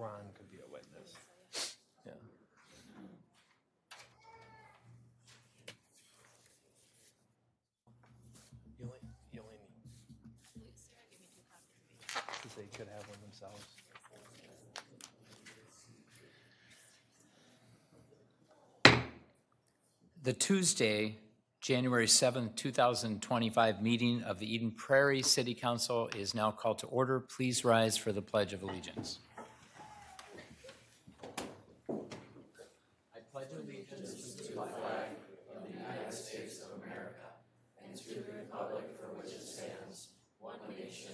Ron could be a witness. Yeah. You only need. Because they could have one themselves. The Tuesday, January 7th, 2025 meeting of the Eden Prairie City Council is now called to order. Please rise for the Pledge of Allegiance. I pledge allegiance to the flag of the United States of America and to the republic for which it stands, one nation,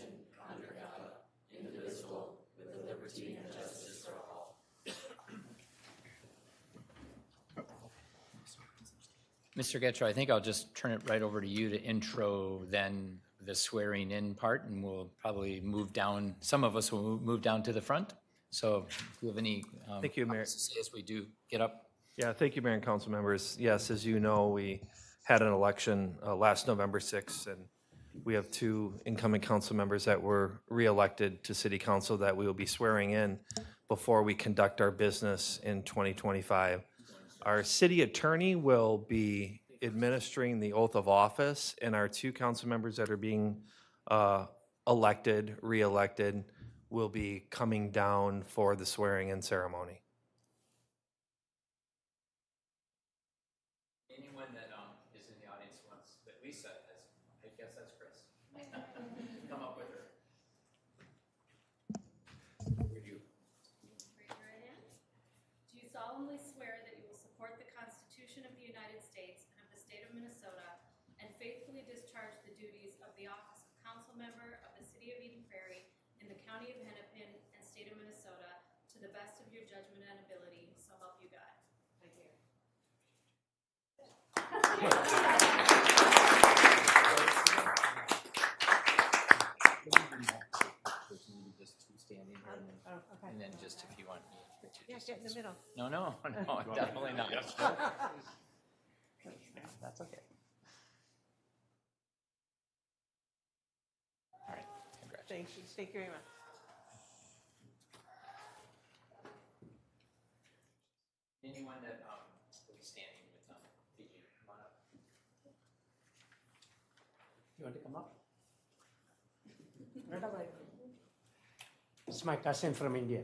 under God, indivisible, with liberty and justice for all. Mr. Getchell, I think I'll just turn it right over to you to intro then the swearing in part, and we'll probably move down. Some of us will move down to the front. So if you have any Thank you, Mayor. comments to say as we do get up. Yeah, thank you, Mayor and Council members. Yes, as you know, we had an election last November 6th, and we have two incoming council members that were reelected to City Council that we will be swearing in before we conduct our business in 2025. Our city attorney will be administering the oath of office, and our two council members that are being reelected, will be coming down for the swearing-in ceremony. Anyone that is in the audience wants that Lisa has, I guess that's Chris. Come up with her. Would you? Raise your right hand. Do you solemnly swear that you will support the Constitution of the United States and of the state of Minnesota and faithfully discharge the duties of the office of council member of the city of Eden Prairie in the county of Hennepin and state of Minnesota to the best of your judgment and ability, so help you God? I do. Just two standing here, Okay. and then just if you want me to Yeah, just get in the middle. No, definitely not. That's okay. All right, congratulations. Thank you very much. Anyone that will be standing with PG, come on up. You want to come up? It's my cousin from India.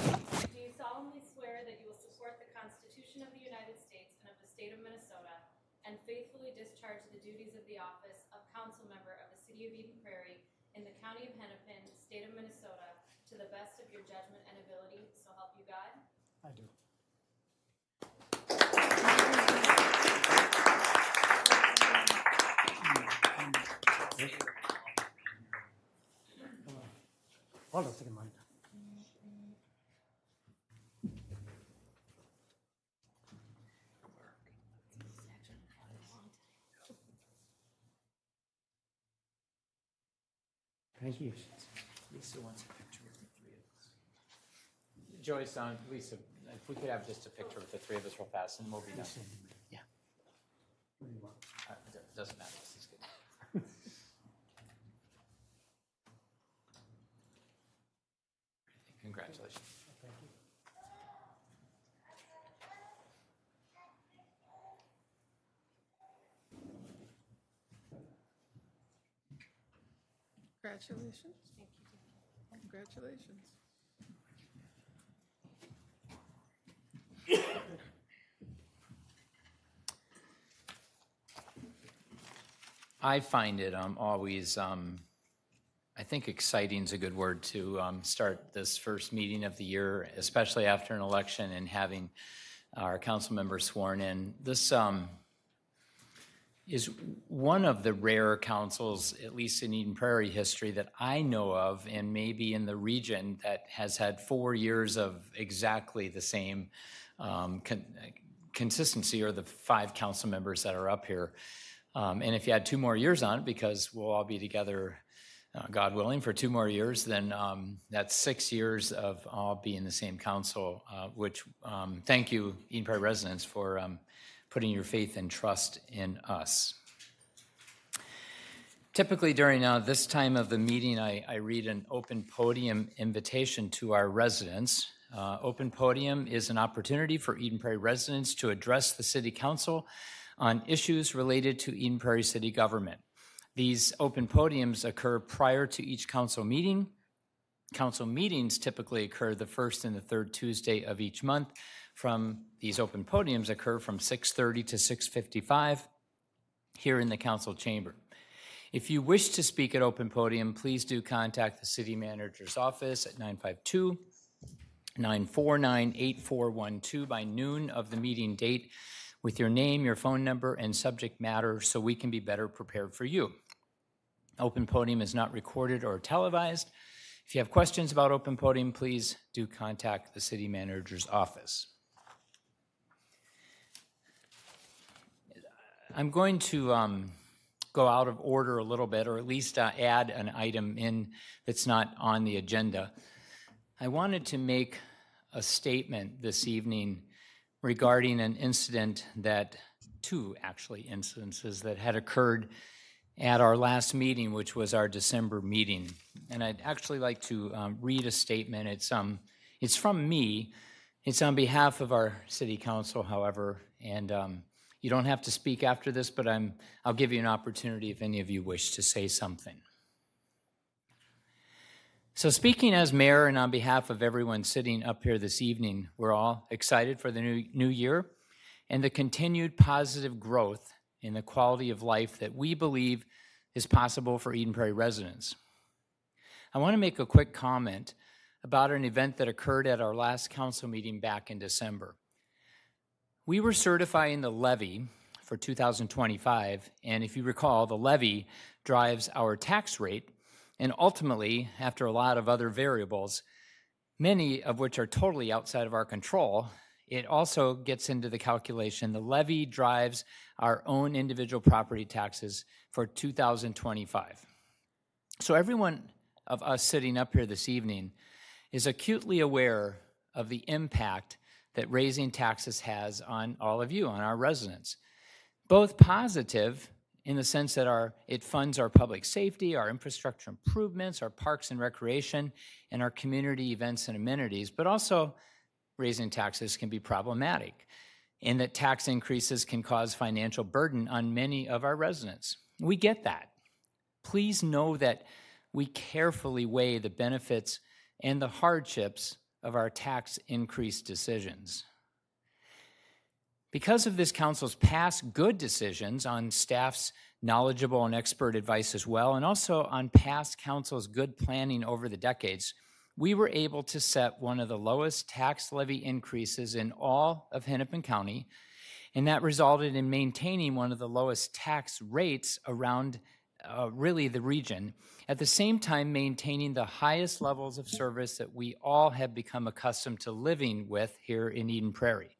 Do you solemnly swear that you will support the Constitution of the United States and of the state of Minnesota and faithfully discharge the duties of the office of council member of the city of Eden Prairie in the county of Hennepin, state of Minnesota, to the best of your judgment and ability, so help you God? I do. Hold on a second, Mike. Thank you. Lisa wants a picture with the three of us. Joyce, Lisa, if we could have just a picture with the three of us real fast, and we'll be done. Yeah. What do you want? Doesn't matter. This is good. Congratulations. Thank you. Congratulations. Congratulations. I find it always, I think exciting is a good word to start this first meeting of the year, especially after an election and having our council members sworn in. This is one of the rare councils, at least in Eden Prairie history, that I know of, and maybe in the region, that has had 4 years of exactly the same consistency, or the 5 council members that are up here. And if you add 2 more years on it, because we'll all be together, God willing, for 2 more years, then that's 6 years of all being the same council, which thank you, Eden Prairie residents, for putting your faith and trust in us. Typically during this time of the meeting, I read an open podium invitation to our residents. Open podium is an opportunity for Eden Prairie residents to address the City Council on issues related to Eden Prairie City government. These open podiums occur prior to each council meeting. Council meetings typically occur the first and the third Tuesday of each month. These open podiums occur from 6:30 to 6:55 here in the council chamber. If you wish to speak at open podium, please do contact the city manager's office at 952-949-8412 by noon of the meeting date with your name, your phone number, and subject matter so we can be better prepared for you. Open podium is not recorded or televised. If you have questions about open podium, please do contact the city manager's office. I'm going to go out of order a little bit, or at least add an item in that's not on the agenda. I wanted to make a statement this evening regarding an incident two incidences that had occurred at our last meeting, which was our December meeting. And I'd actually like to read a statement. It's from me. It's on behalf of our city council, however, and you don't have to speak after this, but I'll give you an opportunity if any of you wish to say something. So speaking as mayor and on behalf of everyone sitting up here this evening, we're all excited for the new year and the continued positive growth in the quality of life that we believe is possible for Eden Prairie residents. I want to make a quick comment about an event that occurred at our last council meeting back in December. We were certifying the levy for 2025, and if you recall, the levy drives our tax rate, and ultimately, after a lot of other variables, many of which are totally outside of our control, it also gets into the calculation. The levy drives our own individual property taxes for 2025. So everyone of us sitting up here this evening is acutely aware of the impact that raising taxes has on all of you, on our residents. Both positive in the sense that it funds our public safety, our infrastructure improvements, our parks and recreation, and our community events and amenities, but also raising taxes can be problematic in that tax increases can cause financial burden on many of our residents. We get that. Please know that we carefully weigh the benefits and the hardships of our tax increase decisions. Because of this council's past good decisions on staff's knowledgeable and expert advice as well, and also on past council's good planning over the decades, we were able to set one of the lowest tax levy increases in all of Hennepin County, and that resulted in maintaining one of the lowest tax rates around really the region, at the same time maintaining the highest levels of service that we all have become accustomed to living with here in Eden Prairie.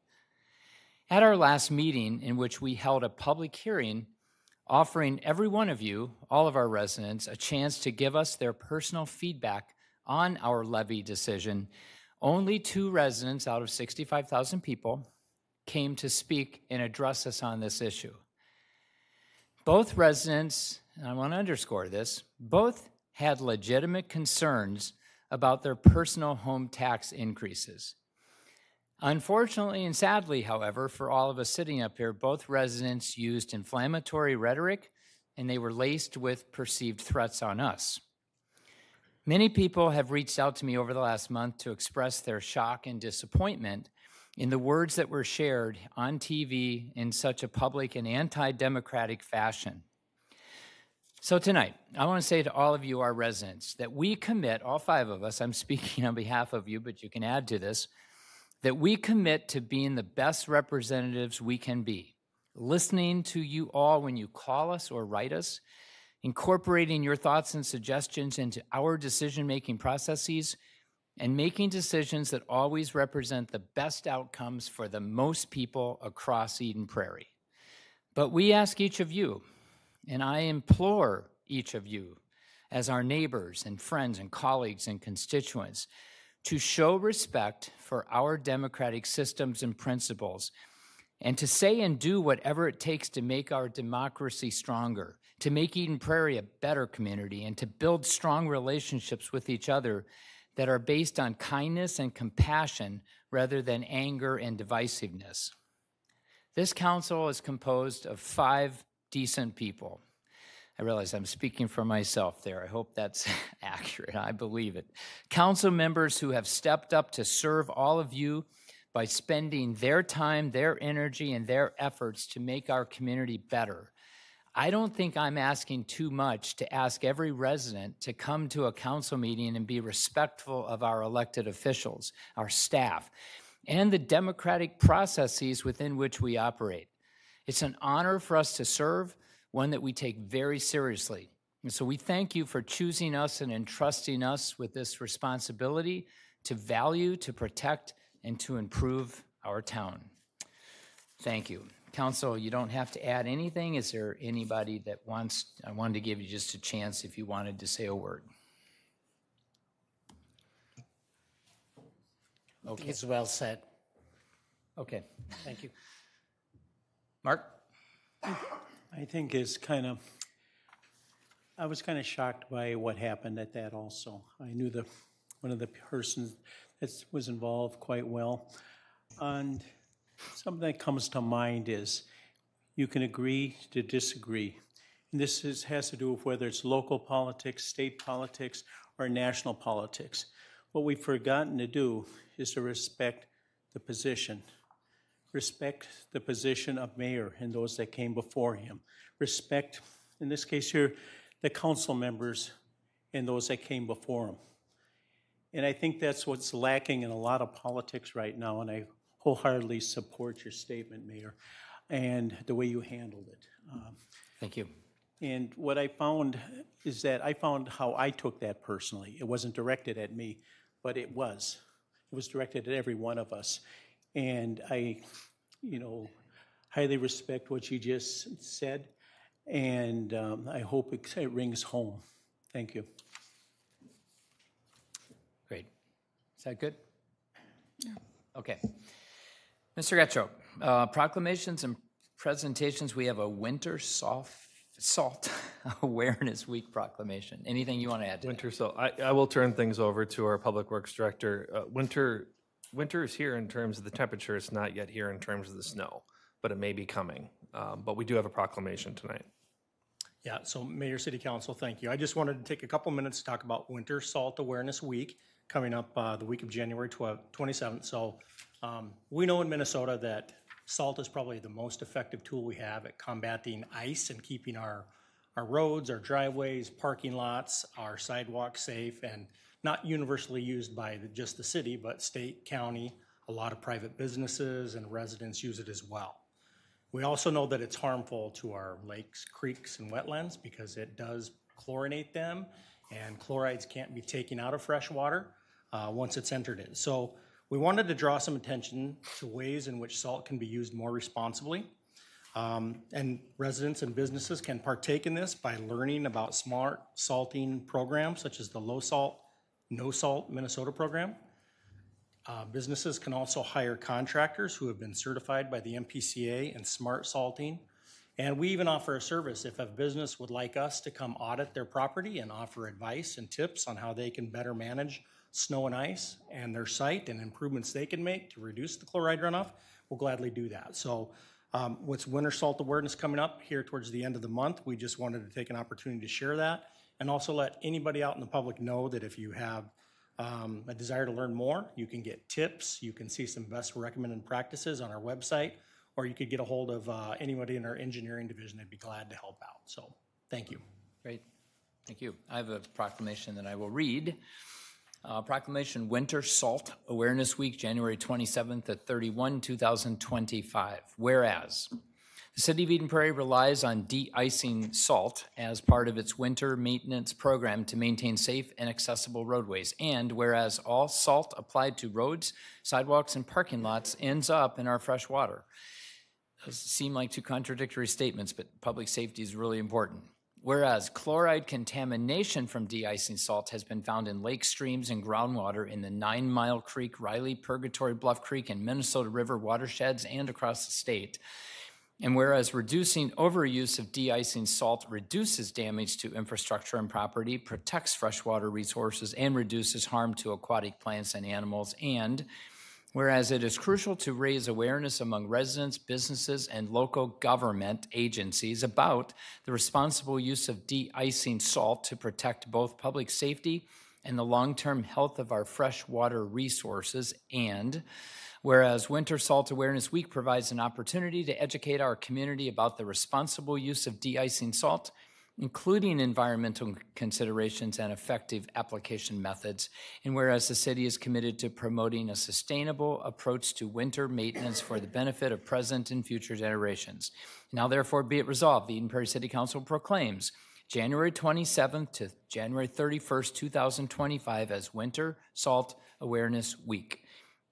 At our last meeting, in which we held a public hearing offering every one of you, all of our residents, a chance to give us their personal feedback on our levy decision, only 2 residents out of 65,000 people came to speak and address us on this issue. Both residents, and I want to underscore this, both had legitimate concerns about their personal home tax increases. Unfortunately and sadly, however, for all of us sitting up here, both residents used inflammatory rhetoric and they were laced with perceived threats on us. Many people have reached out to me over the last month to express their shock and disappointment in the words that were shared on TV in such a public and anti-democratic fashion. So tonight, I want to say to all of you, our residents, that we commit, all 5 of us, I'm speaking on behalf of you, but you can add to this, that we commit to being the best representatives we can be, listening to you all when you call us or write us, incorporating your thoughts and suggestions into our decision-making processes, and making decisions that always represent the best outcomes for the most people across Eden Prairie. But we ask each of you, and I implore each of you, as our neighbors and friends and colleagues and constituents, to show respect for our democratic systems and principles and to say and do whatever it takes to make our democracy stronger, to make Eden Prairie a better community, and to build strong relationships with each other that are based on kindness and compassion rather than anger and divisiveness. This council is composed of 5 decent people. I realize I'm speaking for myself there. I hope that's accurate. I believe it. Council members who have stepped up to serve all of you by spending their time, their energy, and their efforts to make our community better. I don't think I'm asking too much to ask every resident to come to a council meeting and be respectful of our elected officials, our staff, and the democratic processes within which we operate. It's an honor for us to serve, one that we take very seriously. And so we thank you for choosing us and entrusting us with this responsibility to value, to protect, and to improve our town. Thank you. Council, you don't have to add anything. Is there anybody that wants, I wanted to give you just a chance if you wanted to say a word. Okay. It's well said. Okay. Thank you. Mark? I think I was kind of shocked by what happened at that also. I knew one of the persons that was involved quite well. And something that comes to mind is you can agree to disagree. And this has to do with whether it's local politics, state politics, or national politics. What we've forgotten to do is to respect the position. Respect the position of mayor and those that came before him. Respect, in this case here, the council members and those that came before him. And I think that's what's lacking in a lot of politics right now, and I wholeheartedly support your statement, Mayor, and the way you handled it. Thank you. And what I found is that I found how I took that personally. It wasn't directed at me, but it was. It was directed at every one of us. And I, highly respect what you just said, and I hope it rings home. Thank you. Great. Is that good? Yeah. Okay. Mr. Getchell, proclamations and presentations. We have a Winter Salt Awareness Week proclamation. Anything you want to add to Winter salt. I will turn things over to our Public Works Director. Winter is here in terms of the temperature. It's not yet here in terms of the snow, but it may be coming. But we do have a proclamation tonight. Yeah, so Mayor, City Council, thank you. I just wanted to take a couple minutes to talk about Winter Salt Awareness Week coming up the week of January 27th. So we know in Minnesota that salt is probably the most effective tool we have at combating ice and keeping our roads, our driveways, parking lots, our sidewalks safe, and not universally used by just the city, but state, county, a lot of private businesses and residents use it as well. We also know that it's harmful to our lakes, creeks, and wetlands because it does chlorinate them, and chlorides can't be taken out of fresh water once it's entered in. So we wanted to draw some attention to ways in which salt can be used more responsibly. And residents and businesses can partake in this by learning about smart salting programs such as the Low Salt, No Salt Minnesota program. Businesses can also hire contractors who have been certified by the MPCA in smart salting. And we even offer a service if a business would like us to come audit their property and offer advice and tips on how they can better manage snow and ice and their site and improvements they can make to reduce the chloride runoff, we'll gladly do that. So with Winter Salt Awareness coming up here towards the end of the month, we just wanted to take an opportunity to share that and also let anybody out in the public know that if you have a desire to learn more, you can get tips, you can see some best recommended practices on our website, or you could get a hold of anybody in our engineering division. They'd be glad to help out. So thank you. Great. Thank you. I have a proclamation that I will read. Proclamation Winter Salt Awareness Week, January 27th at 31, 2025. Whereas the City of Eden Prairie relies on de-icing salt as part of its winter maintenance program to maintain safe and accessible roadways. And whereas all salt applied to roads, sidewalks, and parking lots ends up in our fresh water. Those seem like two contradictory statements, but public safety is really important. Whereas chloride contamination from de-icing salt has been found in lake streams and groundwater in the 9 Mile Creek, Riley, Purgatory, Bluff Creek, and Minnesota River watersheds and across the state. And whereas reducing overuse of de-icing salt reduces damage to infrastructure and property, protects freshwater resources, and reduces harm to aquatic plants and animals, and whereas it is crucial to raise awareness among residents, businesses, and local government agencies about the responsible use of de-icing salt to protect both public safety and the long-term health of our freshwater resources, and whereas Winter Salt Awareness Week provides an opportunity to educate our community about the responsible use of de-icing salt, including environmental considerations and effective application methods, and whereas the city is committed to promoting a sustainable approach to winter maintenance for the benefit of present and future generations. Now therefore be it resolved, the Eden Prairie City Council proclaims January 27th to January 31st, 2025 as Winter Salt Awareness Week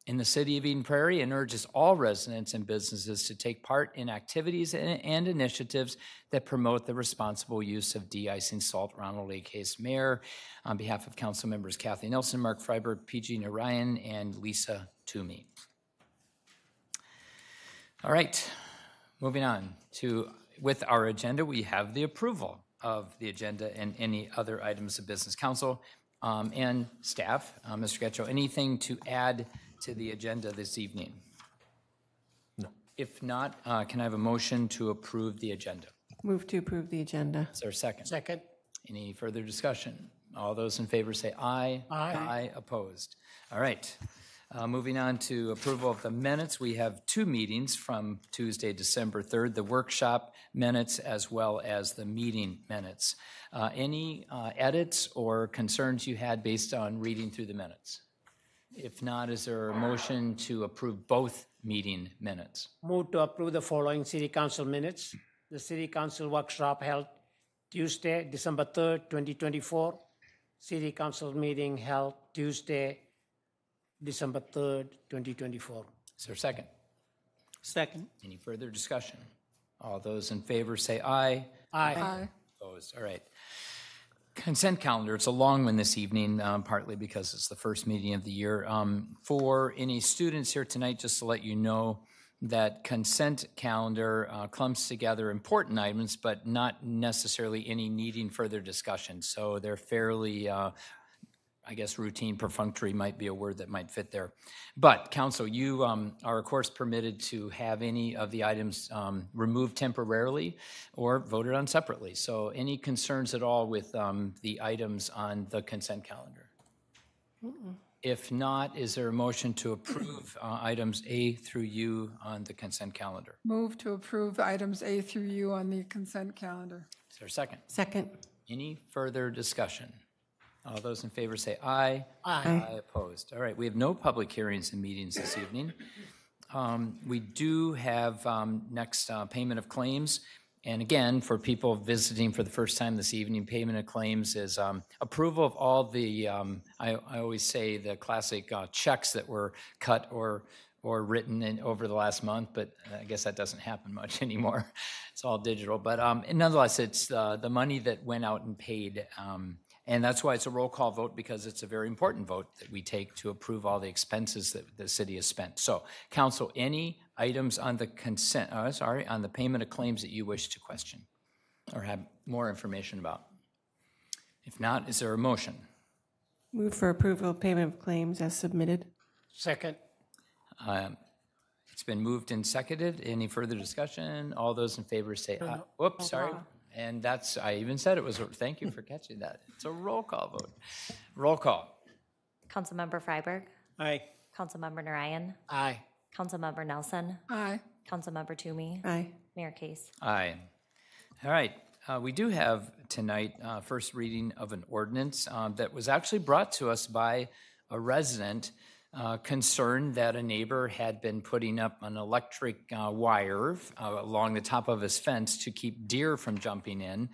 in the city of Eden Prairie, and urges all residents and businesses to take part in activities and initiatives that promote the responsible use of de-icing salt. Ronald A. Case, Mayor, on behalf of council members Kathy Nelson, Mark Freiberg, PG Narayan, and Lisa Toomey. All right, moving on to, with our agenda, we have the approval of the agenda and any other items of business. Council and staff, Mr. Getchell, anything to add to the agenda this evening? No. If not, can I have a motion to approve the agenda? Move to approve the agenda. Is there a second? Second. Any further discussion? All those in favor say aye. Aye. Opposed. All right. Moving on to approval of the minutes, we have two meetings from Tuesday, December 3rd, the workshop minutes as well as the meeting minutes. Any edits or concerns you had based on reading through the minutes? If not, is there a motion to approve both meeting minutes? Move to approve the following city council minutes. The city council workshop held Tuesday, December 3rd, 2024. City council meeting held Tuesday, December 3rd, 2024. Is there a second? Second. Any further discussion? All those in favor say aye. Aye. Opposed. All right. Consent calendar, it's a long one this evening, partly because it's the first meeting of the year. For any students here tonight, just to let you know that consent calendar clumps together important items, but not necessarily any needing further discussion. So they're fairly, I guess routine, perfunctory might be a word that might fit there. But council, you are of course permitted to have any of the items removed temporarily or voted on separately. So any concerns at all with the items on the consent calendar? If not, is there a motion to approve items A through U on the consent calendar? Move to approve items A through U on the consent calendar. Is there a second? Second. Any further discussion? All those in favor say aye. Aye. Opposed. All right, we have no public hearings and meetings this evening. We do have next payment of claims. And again, for people visiting for the first time this evening, payment of claims is approval of all the, I always say the classic checks that were cut or written in over the last month, but I guess that doesn't happen much anymore. It's all digital. But nonetheless, it's the money that went out and paid. And that's why it's a roll call vote, because it's a very important vote that we take to approve all the expenses that the city has spent. So, council, any items on the consent, on the payment of claims that you wish to question or have more information about? If not, is there a motion? Move for approval of payment of claims as submitted. Second. It's been moved and seconded. Any further discussion? All those in favor say aye. Whoops, sorry. And that's, I even said it was, thank you for catching that. It's a roll call vote. Roll call. Councilmember Freiberg, Aye. Councilmember Narayan, Aye. Councilmember Nelson, Aye. Councilmember Toomey, Aye. Mayor Case. Aye. All right. We do have tonight first reading of an ordinance that was actually brought to us by a resident concerned that a neighbor had been putting up an electric wire along the top of his fence to keep deer from jumping in,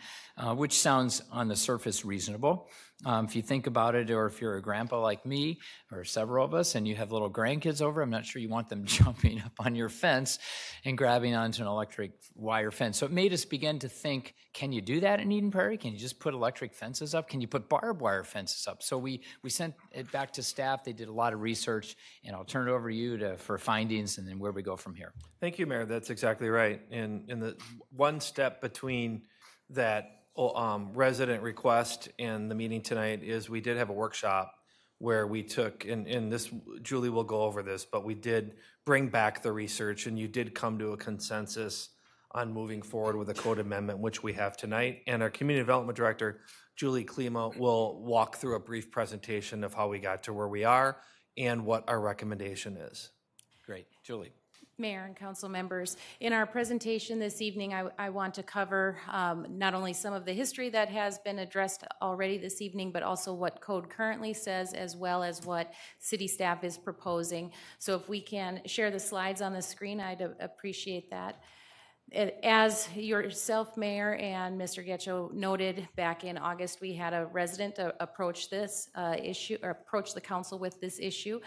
which sounds on the surface reasonable. If you think about it, or if you're a grandpa like me, or several of us, and you have little grandkids over, I'm not sure you want them jumping up on your fence and grabbing onto an electric wire fence. So it made us begin to think, can you do that in Eden Prairie? Can you just put electric fences up? Can you put barbed wire fences up? So we sent it back to staff. They did a lot of research, and I'll turn it over to you for findings and then where we go from here. Thank you, Mayor. That's exactly right. And the one step between that resident request and the meeting tonight is we did have a workshop where we took, and this, Julie will go over this, but we did bring back the research, and you did come to a consensus on moving forward with a code amendment, which we have tonight. And our Community Development Director, Julie Klima, will walk through a brief presentation of how we got to where we are and what our recommendation is. Great. Julie. Mayor and council members, in our presentation this evening, I want to cover not only some of the history that has been addressed already this evening, but also what code currently says, as well as what city staff is proposing. So if we can share the slides on the screen, I'd appreciate that. As yourself, Mayor, and Mr. Getchell noted, back in August, we had a resident approach this issue, or approach the council with this issue.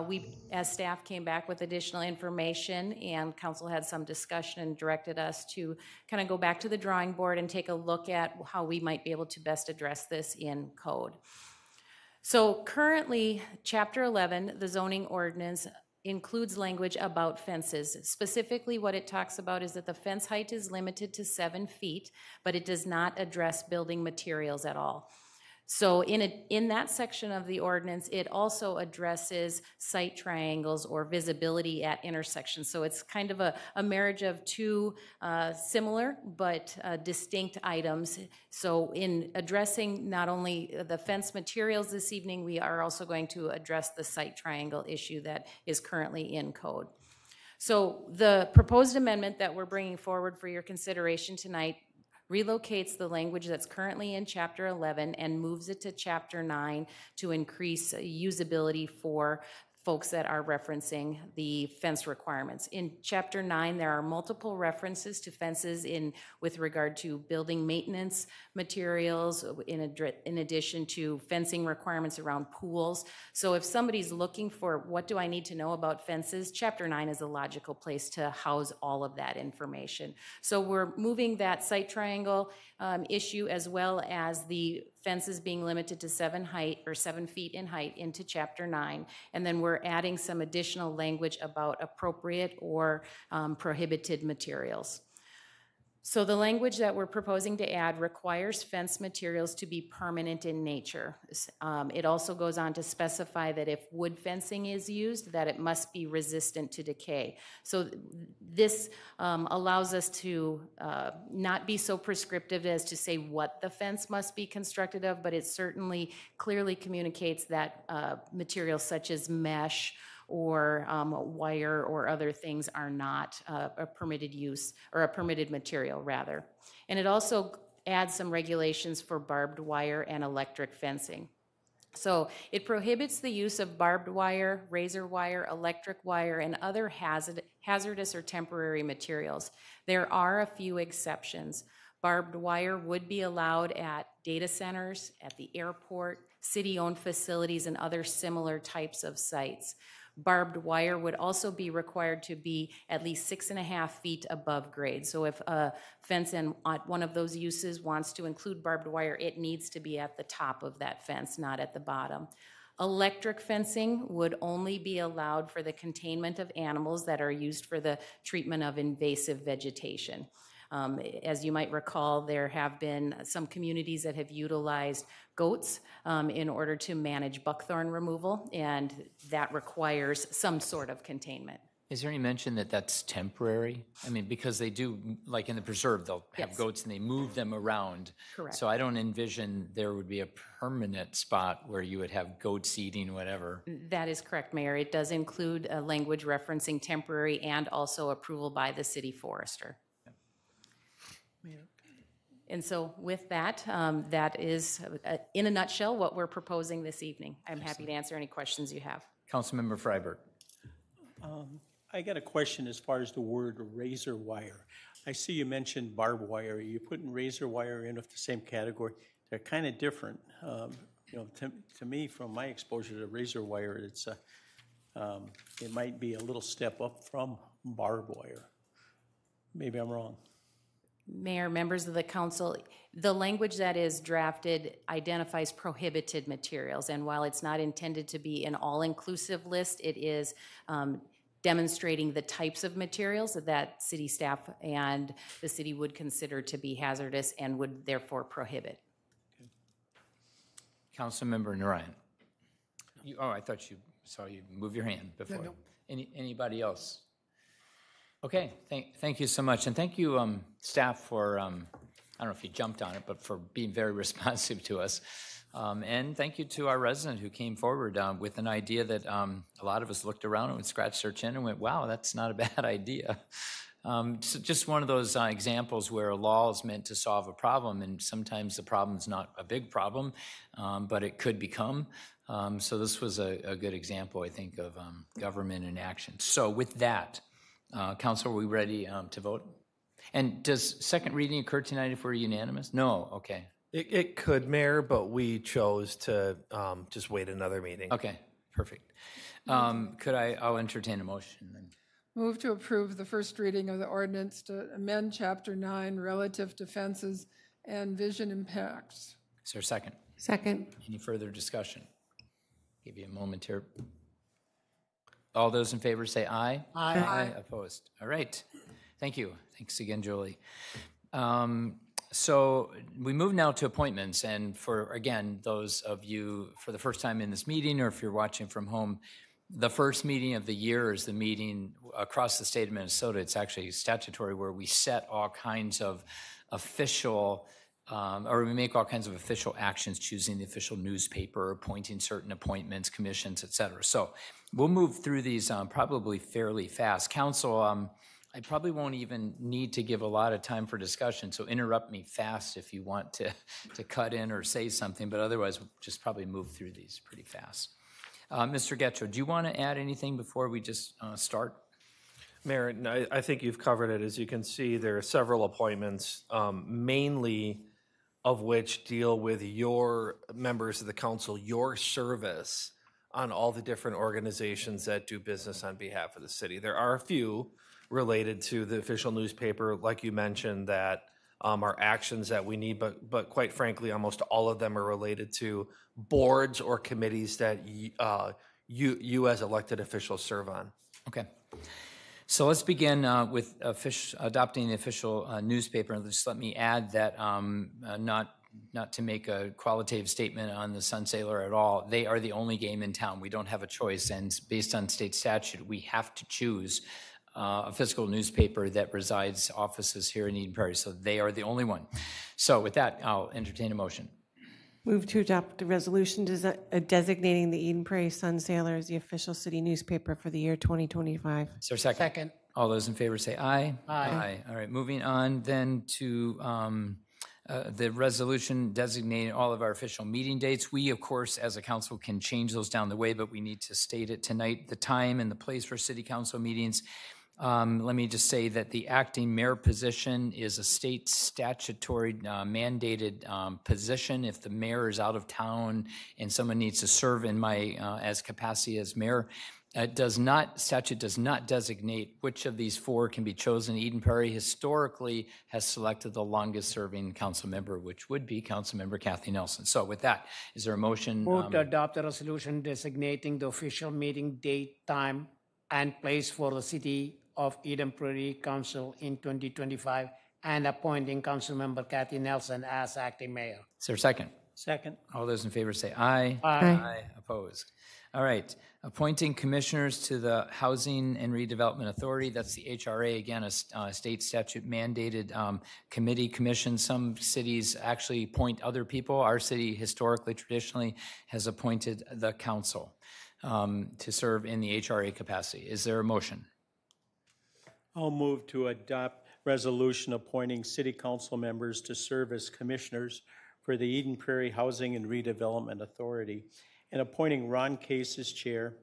We, as staff, came back with additional information, and council had some discussion and directed us to kind of go back to the drawing board and take a look at how we might be able to best address this in code. So currently, Chapter 11, the zoning ordinance, includes language about fences. Specifically, what it talks about is that the fence height is limited to 7 feet, but it does not address building materials at all. So in that section of the ordinance, it also addresses sight triangles or visibility at intersections. So it's kind of a marriage of two similar but distinct items. So in addressing not only the fence materials this evening, we are also going to address the sight triangle issue that is currently in code. So the proposed amendment that we're bringing forward for your consideration tonight relocates the language that's currently in Chapter 11 and moves it to Chapter 9 to increase usability for folks that are referencing the fence requirements. In Chapter 9, there are multiple references to fences with regard to building maintenance materials, in addition to fencing requirements around pools. So if somebody's looking for what do I need to know about fences, Chapter 9 is a logical place to house all of that information. So we're moving that sight triangle issue, as well as the fences being limited to 7 feet in height, into Chapter 9. And then we're adding some additional language about appropriate or prohibited materials. So the language that we're proposing to add requires fence materials to be permanent in nature. It also goes on to specify that if wood fencing is used, that it must be resistant to decay. So this allows us to not be so prescriptive as to say what the fence must be constructed of, but it certainly clearly communicates that materials such as mesh or wire or other things are not a permitted use, or a permitted material rather. And it also adds some regulations for barbed wire and electric fencing. So it prohibits the use of barbed wire, razor wire, electric wire, and other hazardous or temporary materials. There are a few exceptions. Barbed wire would be allowed at data centers, at the airport, city-owned facilities, and other similar types of sites. Barbed wire would also be required to be at least 6.5 feet above grade. So if a fence in one of those uses wants to include barbed wire, it needs to be at the top of that fence, not at the bottom. Electric fencing would only be allowed for the containment of animals that are used for the treatment of invasive vegetation. As you might recall, there have been some communities that have utilized goats in order to manage buckthorn removal, and that requires some sort of containment. Is there any mention that that's temporary? I mean, because they do, like in the preserve, they'll have Yes. goats and they move them around. Correct. So I don't envision there would be a permanent spot where you would have goats eating whatever. That is correct, Mayor. It does include a language referencing temporary and also approval by the city forester. And so with that, that is, in a nutshell, what we're proposing this evening. I'm happy to answer any questions you have. Councilmember Freiberg. I got a question as far as the word razor wire. I see you mentioned barbed wire. Are you putting razor wire in with the same category? They're kind of different. you know, to me, from my exposure to razor wire, it's it might be a little step up from barbed wire. Maybe I'm wrong. Mayor, members of the council, the language that is drafted identifies prohibited materials, and while it's not intended to be an all-inclusive list, it is demonstrating the types of materials that city staff and the city would consider to be hazardous and would therefore prohibit. Councilmember Narayan. I thought you saw you move your hand before. No. Anybody else? Okay, thank you so much. And thank you, staff, for, I don't know if you jumped on it, but for being very responsive to us. And thank you to our resident who came forward with an idea that a lot of us looked around and scratched our chin and went, wow, that's not a bad idea. So just one of those examples where a law is meant to solve a problem, and sometimes the problem's not a big problem, but it could become. So this was a good example, I think, of government in action. So with that, Council, are we ready to vote? And does second reading occur tonight if we're unanimous? No, okay. It could, Mayor, but we chose to just wait another meeting. Okay, perfect. I'll entertain a motion then. Move to approve the first reading of the ordinance to amend Chapter 9, Relative Defenses and Vision Impacts. Is there a second? Second. Any further discussion? Give you a moment here. All those in favor say aye. Aye. Aye. Opposed. All right. Thank you. Thanks again, Julie. So we move now to appointments. And for, again, those of you for the first time in this meeting, or if you're watching from home, the first meeting of the year is the meeting across the state of Minnesota. It's actually statutory, where we set all kinds of official or we make all kinds of official actions, choosing the official newspaper, appointing certain appointments, commissions, et cetera. So we'll move through these probably fairly fast. Council, I probably won't even need to give a lot of time for discussion, so interrupt me fast if you want to cut in or say something, but otherwise we'll just probably move through these pretty fast. Mr. Getchell, do you want to add anything before we just start? Mayor, I think you've covered it. As you can see, there are several appointments, mainly of which deal with your members of the council, your service on all the different organizations that do business on behalf of the city. There are a few related to the official newspaper, like you mentioned, that are actions that we need, but quite frankly, almost all of them are related to boards or committees that you as elected officials serve on. Okay. So let's begin with adopting the official newspaper. And just let me add that not to make a qualitative statement on the Sun Sailor at all, they are the only game in town. We don't have a choice. And based on state statute, we have to choose a fiscal newspaper that resides offices here in Eden Prairie. So they are the only one. So with that, I'll entertain a motion. Move to adopt a resolution designating the Eden Prairie Sun Sailor as the official city newspaper for the year 2025. Is there a second? Second. All those in favor say aye. Aye. All right, moving on then to the resolution designating all of our official meeting dates. We, of course, as a council can change those down the way, but we need to state it tonight, the time and the place for city council meetings. Let me just say that the acting mayor position is a state statutory mandated position. If the mayor is out of town and someone needs to serve in my as capacity as mayor, statute does not designate which of these four can be chosen. Eden Prairie historically has selected the longest serving council member, which would be Council Member Kathy Nelson. So with that, is there a motion? Move to adopt a resolution designating the official meeting date, time, and place for the City of Eden Prairie Council in 2025 and appointing Councilmember Kathy Nelson as acting mayor. Is there a second? Second. All those in favor say aye. Aye. Opposed. All right. Appointing commissioners to the Housing and Redevelopment Authority. That's the HRA, again, a state statute mandated committee commission. Some cities actually appoint other people. Our city historically, traditionally, has appointed the council to serve in the HRA capacity. Is there a motion? I'll move to adopt resolution appointing city council members to serve as commissioners for the Eden Prairie Housing and Redevelopment Authority, and appointing Ron Case as chair,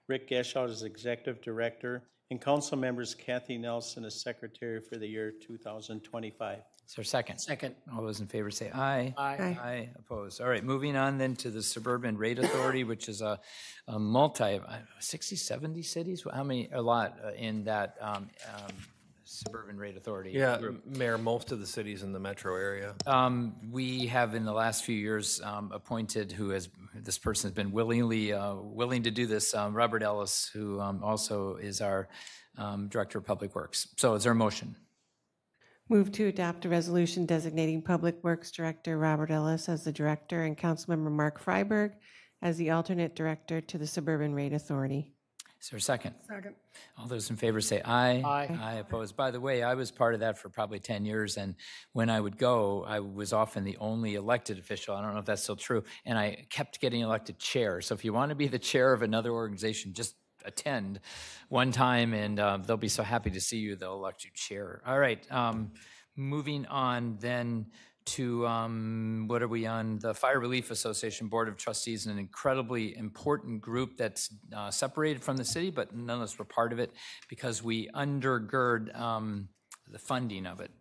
Rick Geshout as executive director, and council members Kathy Nelson as secretary for the year 2025. Is there a second? Second. All those in favor say aye. Aye. Aye, opposed. All right, moving on then to the Suburban Rate Authority, which is a multi, 60, 70 cities? How many, a lot in that Suburban Rate Authority Yeah, group? Mayor, most of the cities in the metro area. We have in the last few years appointed this person has been willing to do this, Robert Ellis, who also is our Director of Public Works. So is there a motion? Move to adopt a resolution designating Public Works Director Robert Ellis as the director and Councilmember Mark Freiberg as the alternate director to the Suburban Rate Authority. Is there a second? Second. All those in favor say aye. Aye. Aye, opposed. By the way, I was part of that for probably 10 years, and when I would go, I was often the only elected official. I don't know if that's still true, and I kept getting elected chair. So if you want to be the chair of another organization, just attend one time, and they'll be so happy to see you, they'll elect you chair. All right, moving on then to, what are we on? The Fire Relief Association Board of Trustees, an incredibly important group that's separated from the city, but none of us were part of it because we undergird the funding of it.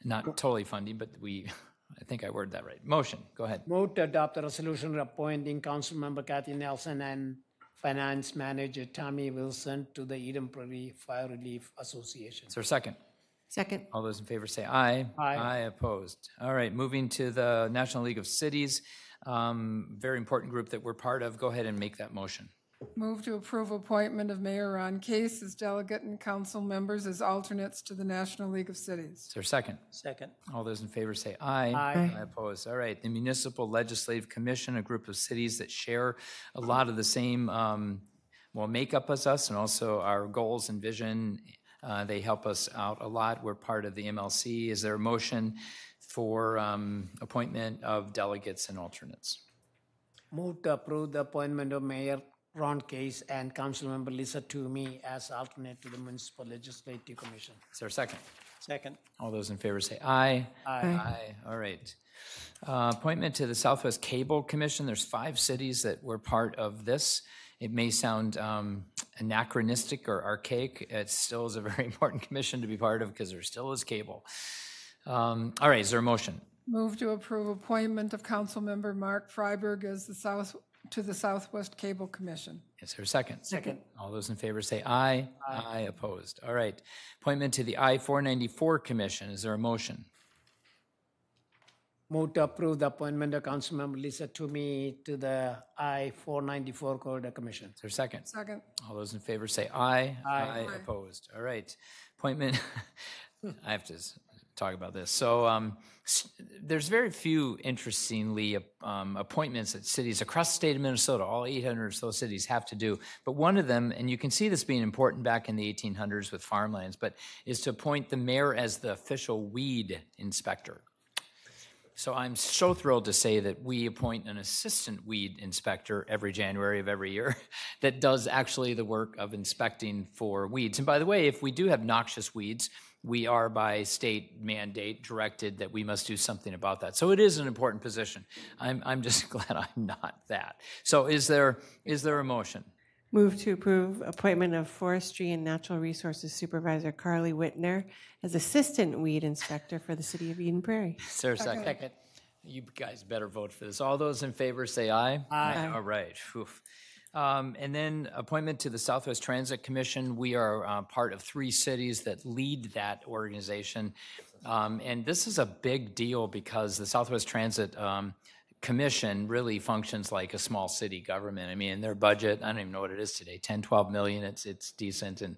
Not totally funding, but I think I worded that right. Motion, go ahead. Move to adopt a resolution appointing Councilmember Kathy Nelson and Finance Manager Tommy Wilson to the Eden Prairie Fire Relief Association. Is there a second? Second. All those in favor say aye. Aye. Aye, opposed. All right, moving to the National League of Cities, very important group that we're part of. Go ahead and make that motion. Move to approve appointment of Mayor Ron Case as delegate and council members as alternates to the National League of Cities. Is there a second? Second. All those in favor say aye. Aye. Aye, opposed. All right, the Municipal Legislative Commission, a group of cities that share a lot of the same, makeup as us and also our goals and vision. They help us out a lot. We're part of the MLC. Is there a motion for appointment of delegates and alternates? Move to approve the appointment of Mayor Ron Case and Councilmember Lisa Toomey as alternate to the Municipal Legislative Commission. Is there a second? Second. All those in favor say aye. Aye. Aye. All right. Appointment to the Southwest Cable Commission. There's 5 cities that were part of this. It may sound anachronistic or archaic. It still is a very important commission to be part of because there still is cable. All right, is there a motion? Move to approve appointment of Councilmember Mark Freiberg as to the Southwest Cable Commission. Is there a second? Second. All those in favor say aye. Aye, opposed. All right. Appointment to the I-494 Commission. Is there a motion? Move to approve the appointment of Councilmember Lisa Toomey to the I-494 Corridor Commission. Is there a second? Second. All those in favor say aye. Aye. Opposed. All right. Appointment, I have to talk about this. So there's very few, interestingly, appointments that cities across the state of Minnesota, all 800 or so cities have to do. But one of them, and you can see this being important back in the 1800s with farmlands, but is to appoint the mayor as the official weed inspector. So I'm so thrilled to say that we appoint an assistant weed inspector every January of every year that does actually the work of inspecting for weeds. And by the way, if we do have noxious weeds, we are by state mandate directed that we must do something about that. So it is an important position. I'm just glad I'm not that. So is there a motion? Move to approve appointment of Forestry and Natural Resources Supervisor Carly Whitner as Assistant Weed Inspector for the City of Eden Prairie. Is there a second? Second. You guys better vote for this. All those in favor say aye. Aye. All right. Oof. And then appointment to the Southwest Transit Commission. We are part of 3 cities that lead that organization. And this is a big deal because the Southwest Transit Commission really functions like a small city government. I mean, their budget, I don't even know what it is today, 10, 12 million. It's decent and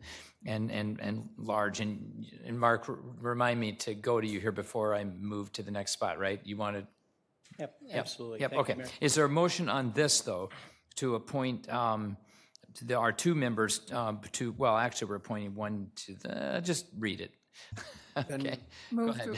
large. And Mark, remind me to go to you here before I move to the next spot, right? You wanted? Yep, absolutely. Yep, Thank okay. you, Mayor. Is there a motion on this, though, to appoint our 2 members to, well, actually, we're appointing one to the, just read it. Okay, go Move ahead.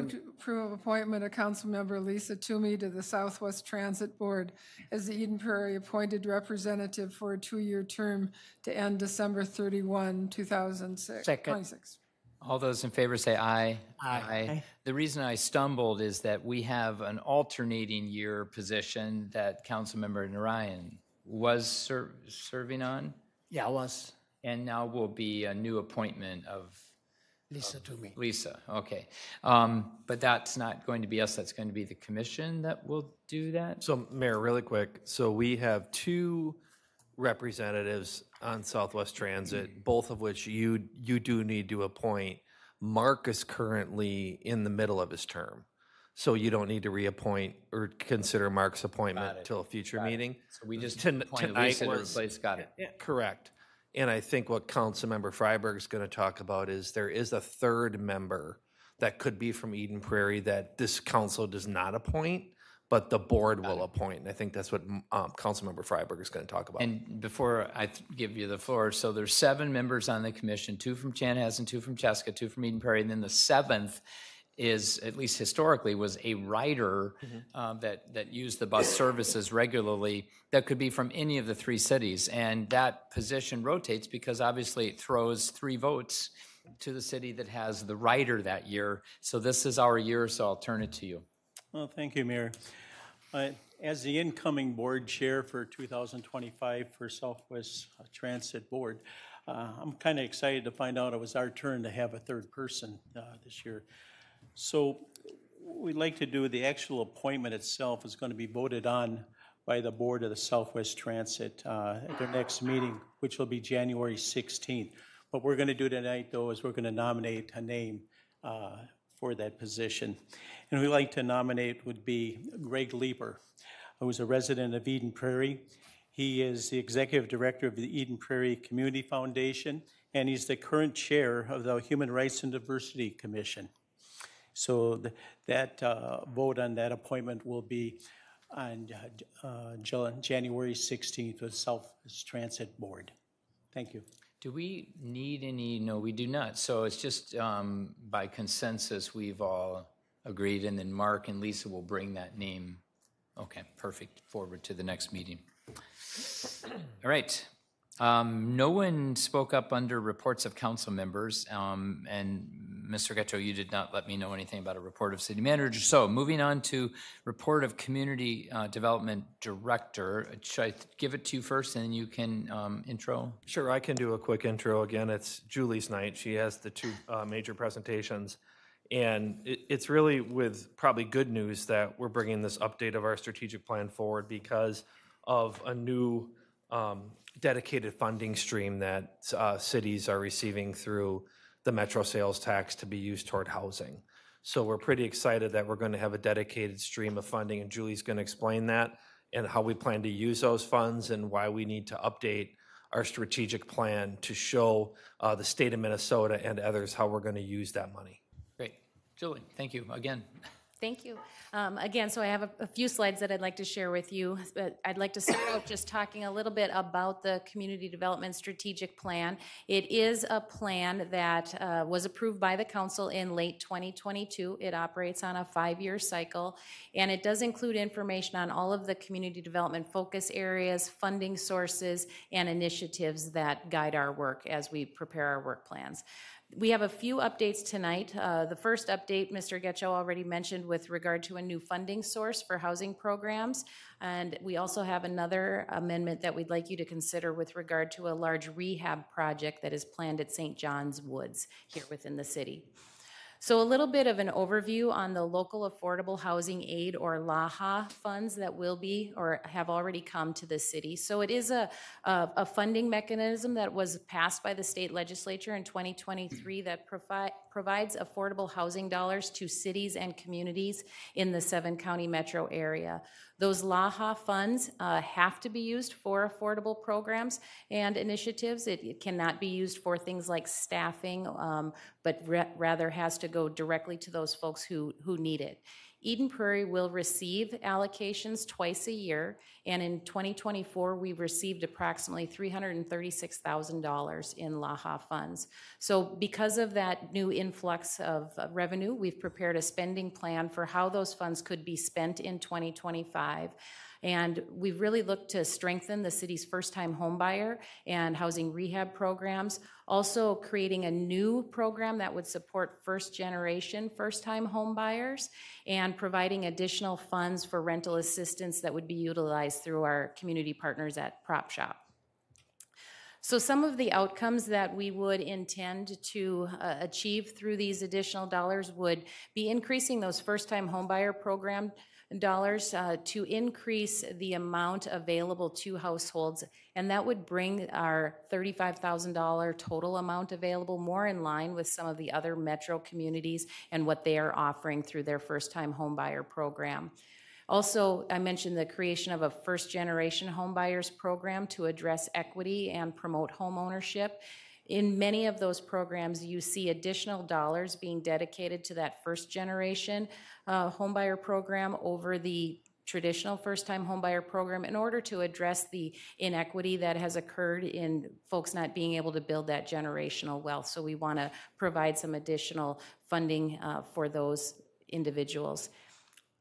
to approve appointment of Councilmember Lisa Toomey to the Southwest Transit Board as the Eden Prairie appointed representative for a 2-year term to end December 31, 2006. Second. 26. All those in favor say aye. Aye. The reason I stumbled is that we have an alternating year position that Councilmember Narayan was serving on. Yeah, I was. And now will be a new appointment of Lisa Toomey. Lisa, okay. But that's not going to be us, that's going to be the commission that will do that? So Mayor, really quick, so we have two representatives on Southwest Transit, both of which you do need to appoint. Mark is currently in the middle of his term, so you don't need to reappoint or consider Mark's appointment till a future meeting. So we just Ton- appointed tonight Lisa to was- replace, got it. Yeah, correct. And I think what Councilmember Freiberg is going to talk about is there is a third member that could be from Eden Prairie that this council does not appoint, but the board will appoint. And I think that's what Councilmember Freiberg is going to talk about. And before I give you the floor, so there's 7 members on the commission, 2 from Chanhassen, 2 from Cheska, 2 from Eden Prairie, and then the 7th is, at least historically, was a rider that used the bus services regularly that could be from any of the 3 cities. And that position rotates because obviously it throws 3 votes to the city that has the rider that year. So this is our year, so I'll turn it to you. Well, thank you, Mayor. As the incoming board chair for 2025 for Southwest Transit Board, I'm kind of excited to find out it was our turn to have a third person this year. So we'd like to do, the actual appointment itself is going to be voted on by the board of the Southwest Transit at their next meeting, which will be January 16th. What we're going to do tonight, though, is we're going to nominate a name for that position. And we'd like to nominate would be Greg Leeper, who's a resident of Eden Prairie. He is the executive director of the Eden Prairie Community Foundation, and he's the current chair of the Human Rights and Diversity Commission. So that vote on that appointment will be on January 16th with Southwest Transit Board. Thank you. Do we need any? No, we do not. So it's just by consensus, we've all agreed, and then Mark and Lisa will bring that name. Okay, perfect. Forward to the next meeting. All right. No one spoke up under reports of council members, and Mr. Getto, you did not let me know anything about a report of city manager. So moving on to report of community development director. Should I give it to you first and then you can intro? Sure, I can do a quick intro. Again, it's Julie's night. She has the 2 major presentations. And it's really with probably good news that we're bringing this update of our strategic plan forward because of a new dedicated funding stream that cities are receiving through the Metro sales tax to be used toward housing. So we're pretty excited that we're going to have a dedicated stream of funding, and Julie's going to explain that and how we plan to use those funds and why we need to update our strategic plan to show the state of Minnesota and others how we're going to use that money. Great. Julie, thank you again. Thank you. Again, so I have a few slides that I'd like to share with you, but I'd like to start out just talking a little bit about the Community Development Strategic Plan. It is a plan that was approved by the council in late 2022. It operates on a 5-year cycle, and it does include information on all of the community development focus areas, funding sources, and initiatives that guide our work as we prepare our work plans. We have a few updates tonight. The first update, Mr. Getcho already mentioned with regard to a new funding source for housing programs. And we also have another amendment that we'd like you to consider with regard to a large rehab project that is planned at St. John's Woods here within the city. So a little bit of an overview on the Local Affordable Housing Aid, or LAHA, funds that will be or have already come to the city. So it is a funding mechanism that was passed by the state legislature in 2023 that provides affordable housing dollars to cities and communities in the 7-county metro area. Those LAHA funds have to be used for affordable programs and initiatives. It cannot be used for things like staffing, but rather has to go directly to those folks who need it. Eden Prairie will receive allocations twice a year, and in 2024, we received approximately $336,000 in LAHA funds. So because of that new influx of revenue, we've prepared a spending plan for how those funds could be spent in 2025. And we've really looked to strengthen the city's first-time homebuyer and housing rehab programs, also creating a new program that would support first-generation first-time homebuyers, and providing additional funds for rental assistance that would be utilized through our community partners at Prop Shop. So some of the outcomes that we would intend to achieve through these additional dollars would be increasing those first-time homebuyer program dollars to increase the amount available to households, and that would bring our $35,000 total amount available more in line with some of the other metro communities and what they are offering through their first-time homebuyer program. Also, I mentioned the creation of a first-generation homebuyers program to address equity and promote home ownership. In many of those programs, you see additional dollars being dedicated to that first-generation homebuyer program over the traditional first-time homebuyer program in order to address the inequity that has occurred in folks not being able to build that generational wealth. So we want to provide some additional funding for those individuals.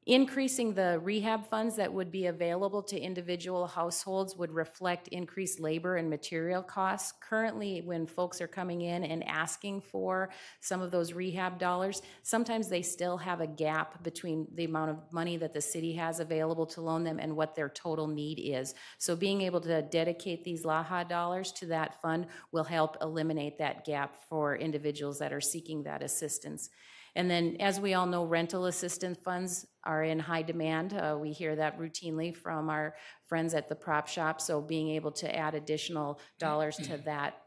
Increasing the rehab funds that would be available to individual households would reflect increased labor and material costs. Currently, when folks are coming in and asking for some of those rehab dollars, sometimes they still have a gap between the amount of money that the city has available to loan them and what their total need is. So being able to dedicate these LAHA dollars to that fund will help eliminate that gap for individuals that are seeking that assistance. And then, as we all know, rental assistance funds are in high demand. We hear that routinely from our friends at the prop shop, so being able to add additional dollars to that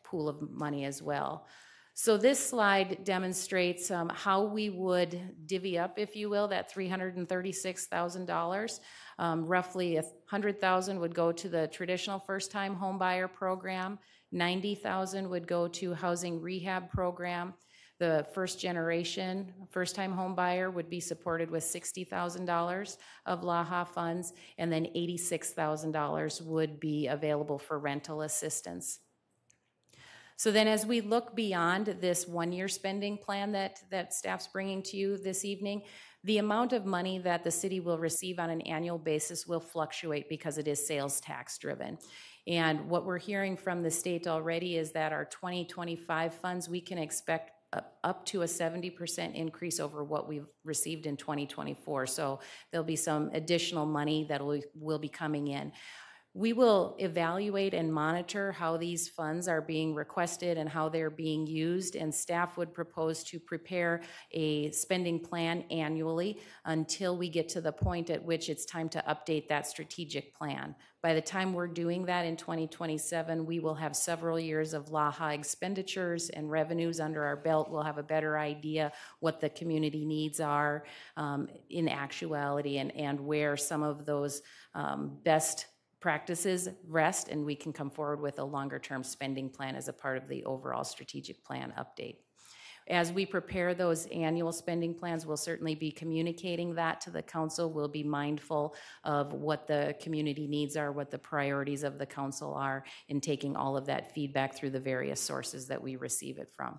pool of money as well. So this slide demonstrates how we would divvy up, if you will, that $336,000. Roughly $100,000 would go to the traditional first-time homebuyer program, $90,000 would go to housing rehab program. The first generation, first-time home buyer would be supported with $60,000 of LAHA funds, and then $86,000 would be available for rental assistance. So then as we look beyond this one-year spending plan that staff's bringing to you this evening, the amount of money that the city will receive on an annual basis will fluctuate because it is sales tax driven. And what we're hearing from the state already is that our 2025 funds, we can expect up to a 70% increase over what we've received in 2024. So there'll be some additional money that will be coming in. We will evaluate and monitor how these funds are being requested and how they're being used, and staff would propose to prepare a spending plan annually until we get to the point at which it's time to update that strategic plan. By the time we're doing that in 2027, we will have several years of LAHA expenditures and revenues under our belt. We'll have a better idea what the community needs are in actuality and where some of those best practices rest, and we can come forward with a longer-term spending plan as a part of the overall strategic plan update. As we prepare those annual spending plans, we'll certainly be communicating that to the council. We'll be mindful of what the community needs are, what the priorities of the council are, and taking all of that feedback through the various sources that we receive it from.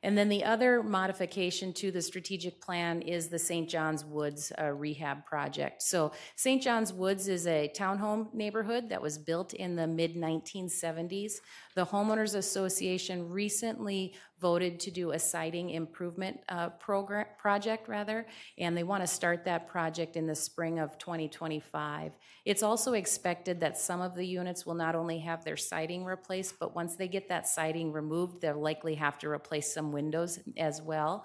And then the other modification to the strategic plan is the St. John's Woods rehab project. So St. John's Woods is a townhome neighborhood that was built in the mid-1970s. The Homeowners Association recently voted to do a siding improvement project, and they want to start that project in the spring of 2025. It's also expected that some of the units will not only have their siding replaced, but once they get that siding removed, they'll likely have to replace some windows as well.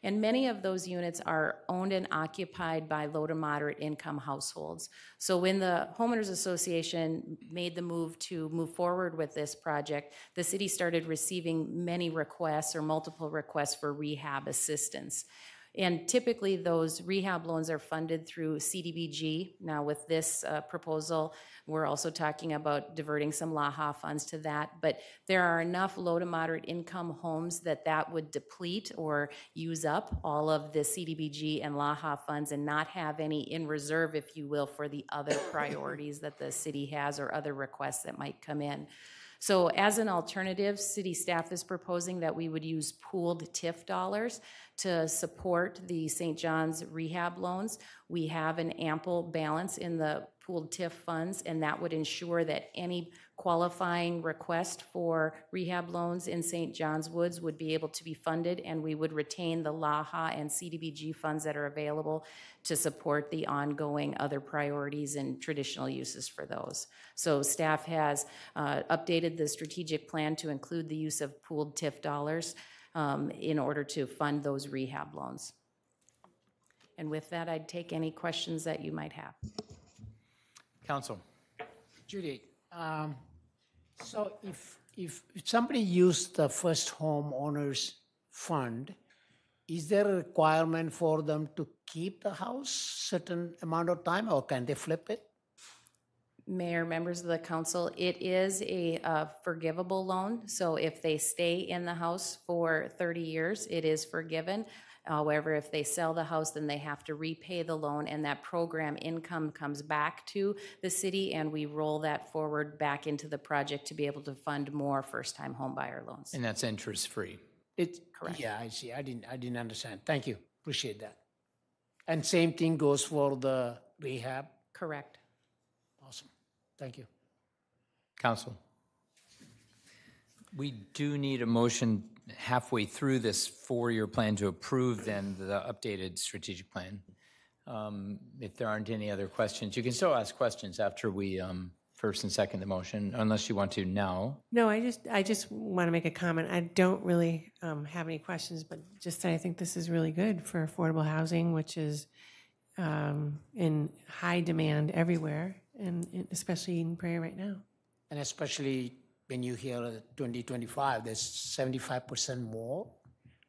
And many of those units are owned and occupied by low to moderate income households. So when the Homeowners Association made the move to move forward with this project, the city started receiving many requests or multiple requests for rehab assistance. And typically those rehab loans are funded through CDBG. Now with this proposal, we're also talking about diverting some LAHA funds to that, but there are enough low to moderate income homes that would deplete or use up all of the CDBG and LAHA funds and not have any in reserve, if you will, for the other priorities that the city has or other requests that might come in. So as an alternative, city staff is proposing that we would use pooled TIF dollars to support the St. John's rehab loans. We have an ample balance in the pooled TIF funds, and that would ensure that any qualifying request for rehab loans in St. John's Woods would be able to be funded, and we would retain the LAHA and CDBG funds that are available to support the ongoing other priorities and traditional uses for those. So staff has updated the strategic plan to include the use of pooled TIF dollars in order to fund those rehab loans. And with that, I'd take any questions that you might have. Council. Judy, so if somebody used the first homeowners fund, is there a requirement for them to keep the house certain amount of time, or can they flip it? Mayor, members of the council, it is a forgivable loan. So if they stay in the house for 30 years, it is forgiven. However, if they sell the house, then they have to repay the loan, and that program income comes back to the city, and we roll that forward back into the project to be able to fund more first-time home buyer loans. And that's interest-free. Correct. Yeah, I see. I didn't understand. Thank you. Appreciate that. And same thing goes for the rehab. Correct. Awesome. Thank you. Council. We do need a motion halfway through this four-year plan to approve then the updated strategic plan. If there aren't any other questions, you can still ask questions after we first and second the motion, unless you want to now. No, I just want to make a comment. I don't really have any questions, but just that I think this is really good for affordable housing, which is in high demand everywhere, and especially in Prairie right now. And especially when you hear 2025, there's 75% more,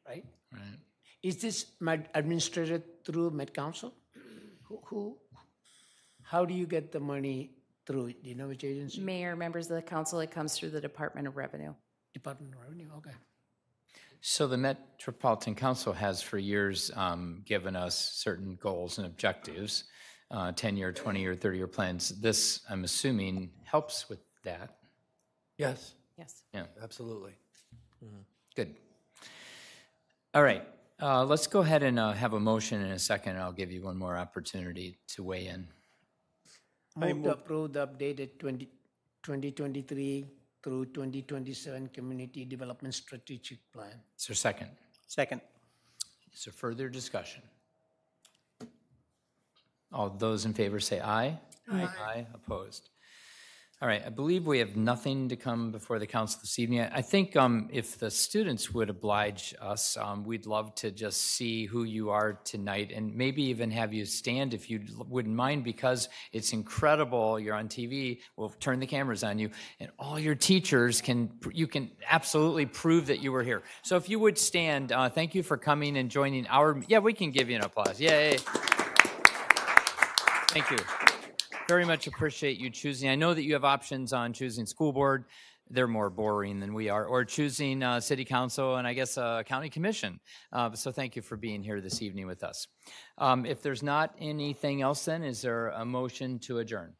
right? Right. Is this administered through Met Council? How do you get the money through? Do you know which agency? Mayor, members of the council, it comes through the Department of Revenue. Department of Revenue, okay. So the Metropolitan Council has for years given us certain goals and objectives, 10-year, 20-year, 30-year plans. This, I'm assuming, helps with that. Yes, Yes. Yeah, absolutely. good. All right, let's go ahead and have a motion in a second, and I'll give you one more opportunity to weigh in. Move to approve the updated 2023 through 2027 Community Development Strategic Plan. Is there a second? Second. Is there further discussion? All those in favor say aye. Aye. Aye, opposed. All right, I believe we have nothing to come before the council this evening. I think if the students would oblige us, we'd love to just see who you are tonight, and maybe even have you stand if you wouldn't mind, because it's incredible. You're on TV. We'll turn the cameras on you, and all your teachers you can absolutely prove that you were here. So if you would stand, thank you for coming and joining yeah, we can give you an applause. Yay. Thank you. Very much appreciate you choosing. I know that you have options on choosing school board. They're more boring than we are, or choosing city council and I guess county commission. So thank you for being here this evening with us. If there's not anything else, then is there a motion to adjourn?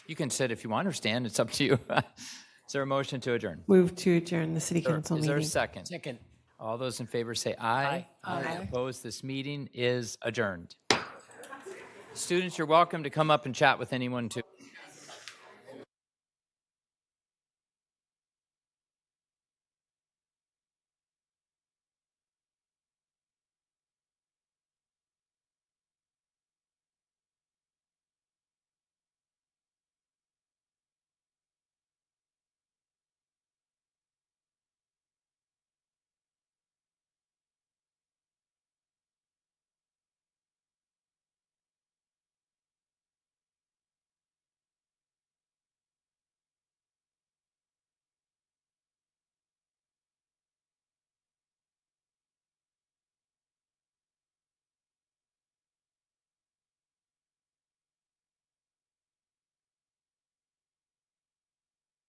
You can sit if you want or stand. It's up to you. Is there a motion to adjourn? Move to adjourn the city council Is meeting. there a second? Second. All those in favor say aye. Aye. Opposed? This meeting is adjourned. Students, you're welcome to come up and chat with anyone too.